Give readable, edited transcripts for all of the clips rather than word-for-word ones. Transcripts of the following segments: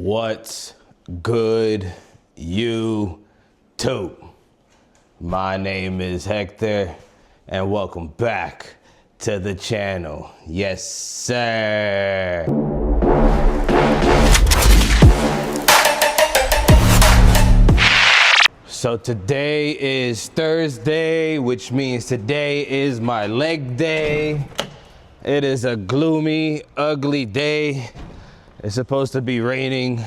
What's good, YouTube? My name is Hector, and welcome back to the channel. Yes, sir. So today is Thursday, which means today is my leg day. It is a gloomy, ugly day. It's supposed to be raining.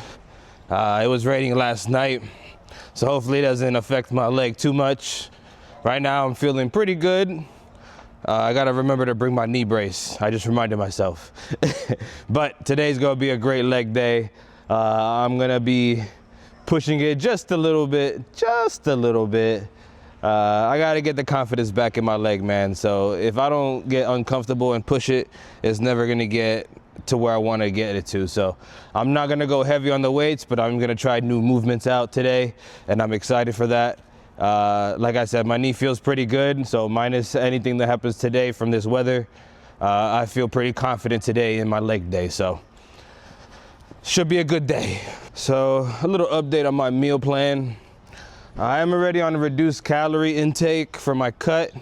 It was raining last night, so hopefully it doesn't affect my leg too much. Right now I'm feeling pretty good. I gotta remember to bring my knee brace. I just reminded myself. But today's gonna be a great leg day. I'm gonna be pushing it just a little bit. I gotta get the confidence back in my leg, man. So if I don't get uncomfortable and push it, it's never gonna get to where I wanna get it to. So I'm not gonna go heavy on the weights, but I'm gonna try new movements out today, and I'm excited for that. Like I said, my knee feels pretty good, so minus anything that happens today from this weather, I feel pretty confident today in my leg day, so should be a good day. So a little update on my meal plan. I am already on a reduced calorie intake for my cut,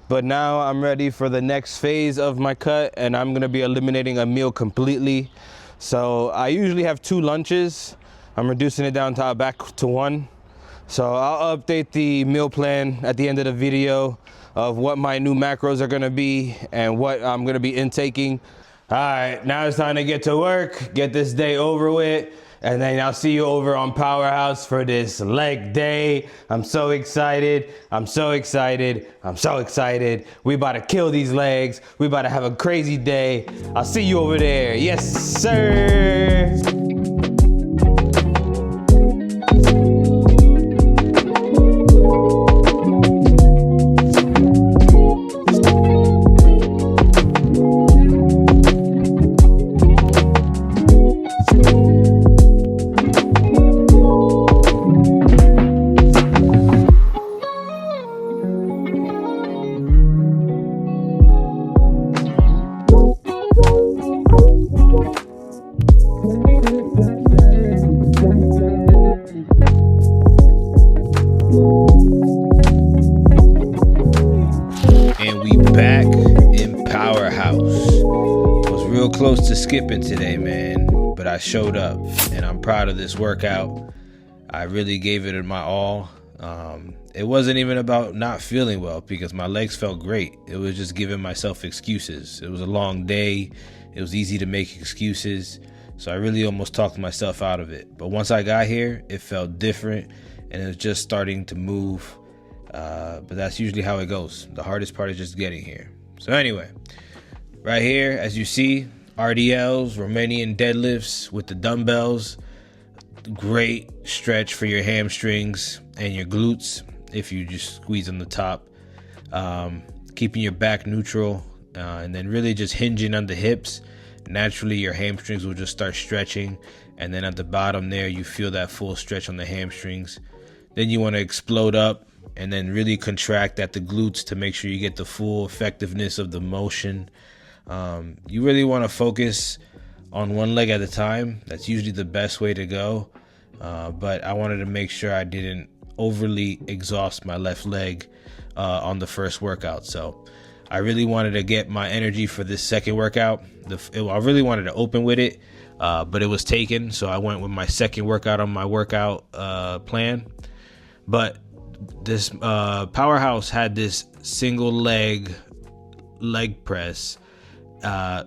but now I'm ready for the next phase of my cut, and I'm gonna be eliminating a meal completely. So I usually have 2 lunches. I'm reducing it down to back to 1. So I'll update the meal plan at the end of the video of what my new macros are gonna be and what I'm gonna be intaking. All right, now it's time to get to work, get this day over with, and then I'll see you over on Powerhouse for this leg day. I'm so excited. We about to kill these legs. We about to have a crazy day. I'll see you over there. Yes, sir. And we back in Powerhouse. Was real close to skipping today, man, but I showed up, and I'm proud of this workout. I really gave it my all. It wasn't even about not feeling well because my legs felt great. It was just giving myself excuses. It was a long day. It was easy to make excuses. So I really almost talked myself out of it. But once I got here, it felt different, and it was just starting to move. But that's usually how it goes. The hardest part is just getting here. So anyway, right here, as you see, RDLs, Romanian deadlifts with the dumbbells. Great stretch for your hamstrings and your glutes if you just squeeze on the top. Keeping your back neutral, and then really just hinging on the hips. Naturally, your hamstrings will just start stretching, and then at the bottom there, you feel that full stretch on the hamstrings. Then you want to explode up and then really contract at the glutes to make sure you get the full effectiveness of the motion. You really want to focus on one leg at a time. That's usually the best way to go. But I wanted to make sure I didn't overly exhaust my left leg on the first workout. So I really wanted to get my energy for this second workout. I really wanted to open with it, but it was taken. So I went with my second workout on my workout plan. But this Powerhouse had this single leg press.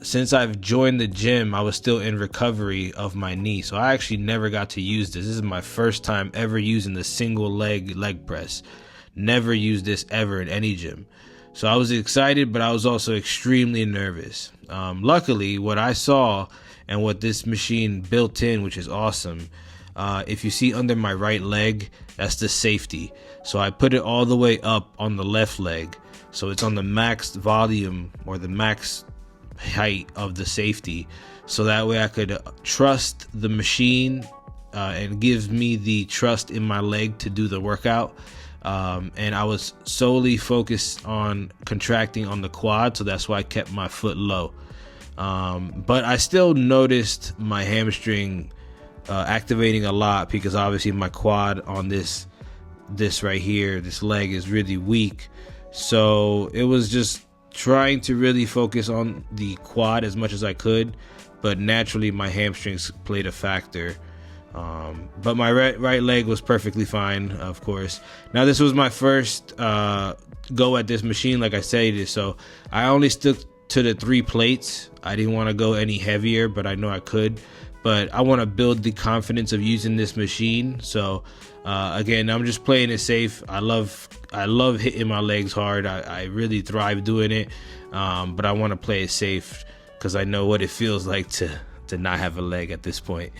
Since I've joined the gym, I was still in recovery of my knee, so I actually never got to use this. This is my first time ever using the single leg press. Never used this ever in any gym. So I was excited, but I was also extremely nervous. Luckily, what I saw and what this machine built in, which is awesome, if you see under my right leg, that's the safety. So I put it all the way up on the left leg. So it's on the max volume or the max height of the safety. So that way I could trust the machine and gives me the trust in my leg to do the workout. And I was solely focused on contracting on the quad. So that's why I kept my foot low. But I still noticed my hamstring activating a lot, because obviously my quad on this right here, this leg, is really weak. So it was just trying to really focus on the quad as much as I could, but naturally my hamstrings played a factor. But my right leg was perfectly fine, of course. Now, this was my first go at this machine, like I said, so I only stuck to the 3 plates. I didn't want to go any heavier, but I know I could. But I want to build the confidence of using this machine. So again, I'm just playing it safe. I love hitting my legs hard. I really thrive doing it. But I want to play it safe because I know what it feels like to not have a leg at this point.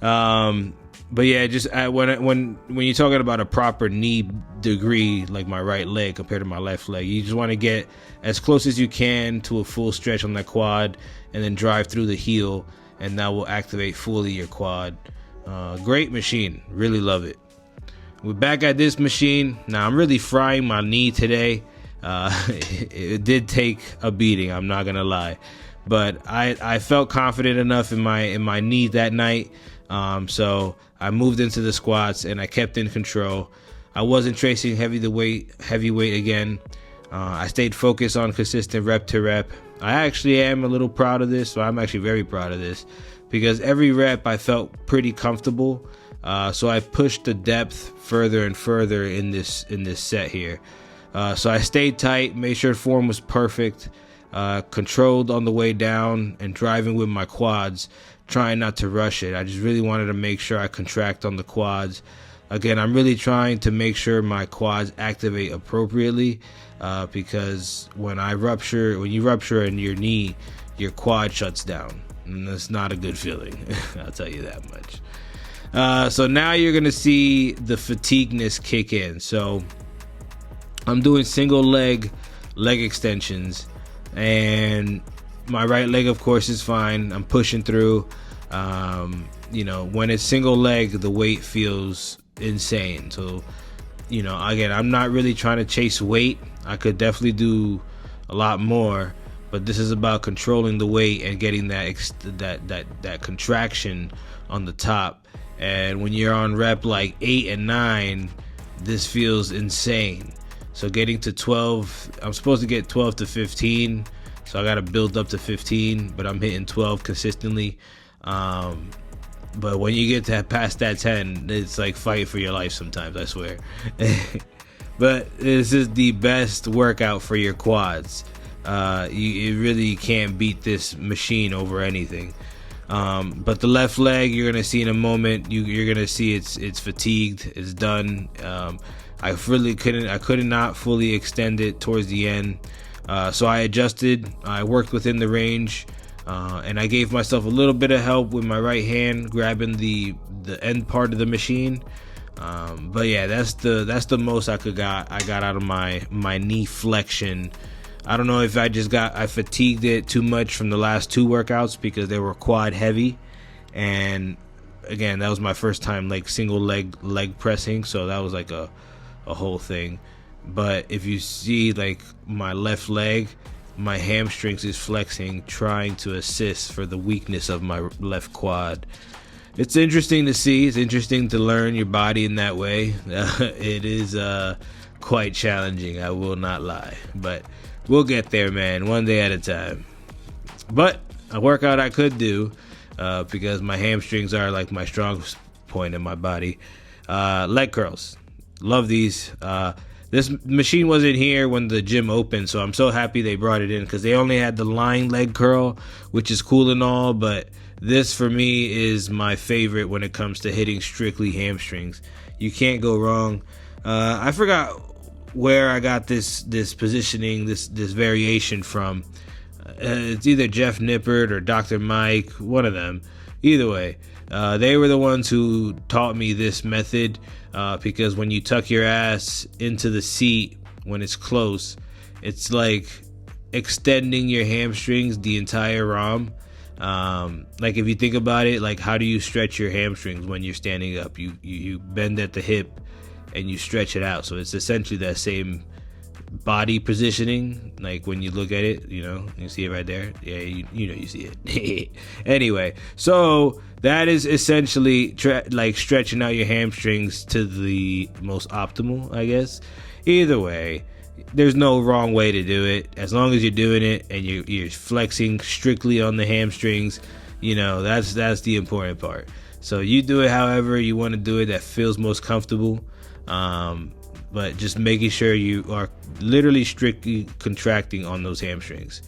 But yeah, just when you're talking about a proper knee degree, like my right leg compared to my left leg, you just want to get as close as you can to a full stretch on that quad, and then drive through the heel, and that will activate fully your quad. Great machine, really love it. We're back at this machine. Now I'm really frying my knee today. It did take a beating, I'm not gonna lie, but I felt confident enough in my knee that night. So I moved into the squats and I kept in control. I wasn't tracing heavyweight again. I stayed focused on consistent rep to rep. I actually am a little proud of this, so I'm actually very proud of this, because every rep I felt pretty comfortable. So I pushed the depth further and further in this set here. So I stayed tight, made sure form was perfect, controlled on the way down, and driving with my quads, trying not to rush it. I just really wanted to make sure I contract on the quads. Again, I'm really trying to make sure my quads activate appropriately, because when you rupture in your knee, your quad shuts down, and that's not a good feeling. I'll tell you that much. So now you're gonna see the fatigueness kick in. So I'm doing single leg extensions, and my right leg, of course, is fine. I'm pushing through. When it's single leg, the weight feels insane. So, again, I'm not really trying to chase weight. I could definitely do a lot more, but this is about controlling the weight and getting that contraction on the top. And when you're on rep like 8 and 9, this feels insane. So getting to 12, I'm supposed to get 12 to 15. So I got to build up to 15, but I'm hitting 12 consistently. But when you get to past that 10, it's like fighting for your life sometimes, I swear. But this is the best workout for your quads. You really can't beat this machine over anything. But the left leg, you're gonna see in a moment. You're gonna see it's fatigued. It's done. I could not fully extend it towards the end. So I adjusted. I worked within the range, and I gave myself a little bit of help with my right hand grabbing the end part of the machine. But yeah, that's the most I got out of my knee flexion. I don't know if I fatigued it too much from the last 2 workouts because they were quad heavy, and again, that was my first time like single leg pressing, so that was like a whole thing. But if you see like my left leg, my hamstrings is flexing, trying to assist for the weakness of my left quad. It's interesting to see. It's interesting to learn your body in that way. It is quite challenging, I will not lie, but we'll get there, man, one day at a time. But a workout I could do, because my hamstrings are like my strongest point in my body. Leg curls, love these. This machine wasn't here when the gym opened, so I'm so happy they brought it in, because they only had the line leg curl, which is cool and all, but this for me is my favorite when it comes to hitting strictly hamstrings. You can't go wrong. I forgot where I got this positioning, this variation from. It's either Jeff Nippert or Dr. Mike, one of them. Either way, they were the ones who taught me this method, because when you tuck your ass into the seat when it's close, it's like extending your hamstrings the entire ROM. Like if you think about it, like how do you stretch your hamstrings when you're standing up? You bend at the hip and you stretch it out. So it's essentially that same body positioning. Like when you look at it, you see it right there. Yeah, you see it. Anyway, so that is essentially like stretching out your hamstrings to the most optimal, I guess. Either way, there's no wrong way to do it. As long as you're doing it and you're flexing strictly on the hamstrings, that's the important part. So you do it however you want to do it that feels most comfortable. But just making sure you are literally strictly contracting on those hamstrings.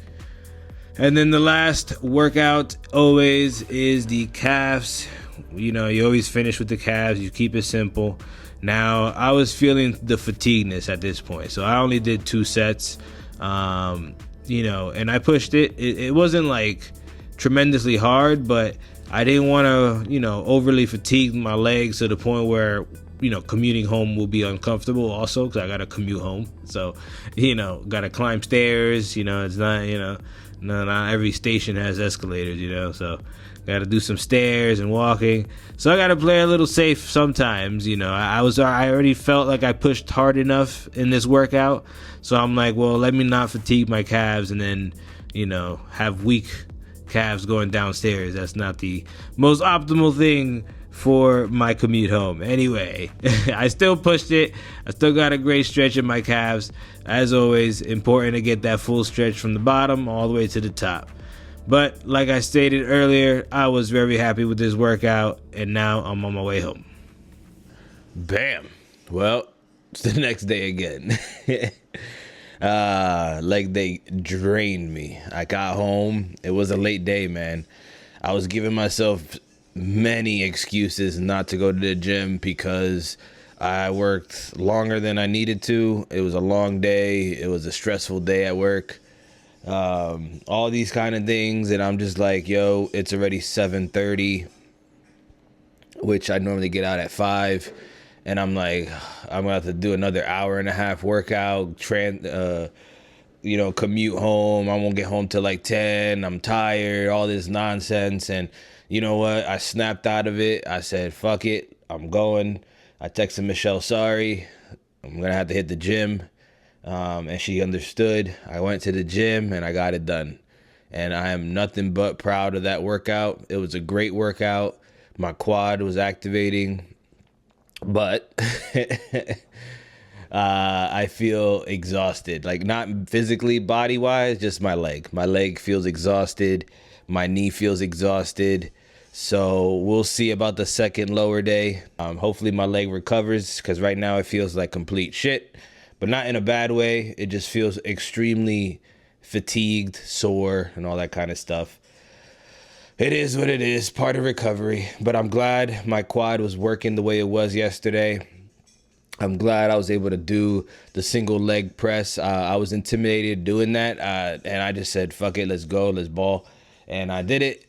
And then the last workout always is the calves. You always finish with the calves. You keep it simple. Now, I was feeling the fatigueness at this point, so I only did 2 sets. And I pushed it. It wasn't like tremendously hard, but I didn't want to, overly fatigue my legs to the point where, commuting home will be uncomfortable also, because I got to commute home. So, got to climb stairs. It's not, not every station has escalators, so got to do some stairs and walking. So I got to play a little safe sometimes. I already felt like I pushed hard enough in this workout. So I'm like, well, let me not fatigue my calves and then, have weak calves going downstairs. That's not the most optimal thing for my commute home. Anyway, I still pushed it. I still got a great stretch in my calves. As always, important to get that full stretch from the bottom all the way to the top. But like I stated earlier, I was very happy with this workout, and now I'm on my way home. Bam. Well, it's the next day again. Like they drained me. I got home. It was a late day, man. I was giving myself many excuses not to go to the gym because I worked longer than I needed to. It was a long day. It was a stressful day at work. All these kind of things, and I'm just like, yo, it's already 7:30, which I normally get out at 5, and I'm like, I'm gonna have to do another hour and a half workout, commute home. I won't get home till like 10. I'm tired, all this nonsense. And you know what? I snapped out of it. I said, fuck it, I'm going. I texted Michelle, sorry, I'm gonna have to hit the gym. And she understood. I went to the gym and I got it done. And I am nothing but proud of that workout. It was a great workout. My quad was activating. But I feel exhausted. Like not physically, body-wise, just my leg. My leg feels exhausted. My knee feels exhausted. So we'll see about the second lower day. Hopefully my leg recovers, because right now it feels like complete shit. But not in a bad way. It just feels extremely fatigued, sore, and all that kind of stuff. It is what it is, part of recovery. But I'm glad my quad was working the way it was yesterday. I'm glad I was able to do the single leg press. I was intimidated doing that, and I just said, fuck it, let's go, let's ball. And I did it,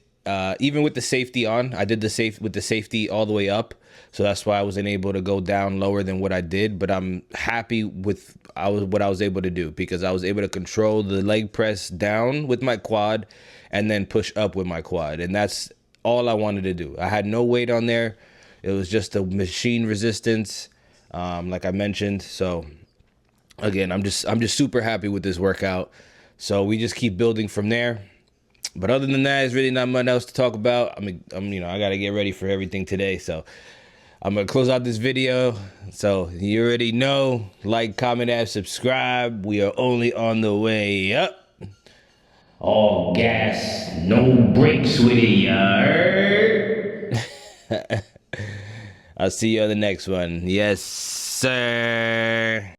even with the safety on. I did with the safety all the way up. So that's why I wasn't able to go down lower than what I did. But I'm happy with what I was able to do, because I was able to control the leg press down with my quad and then push up with my quad. And that's all I wanted to do. I had no weight on there. It was just a machine resistance, like I mentioned. So again, I'm just super happy with this workout. So we just keep building from there. But other than that, there's really not much else to talk about. I got to get ready for everything today. So I'm going to close out this video. So you already know, like, comment, and subscribe. We are only on the way up. All gas, no brakes with it, yard. I'll see you on the next one. Yes, sir.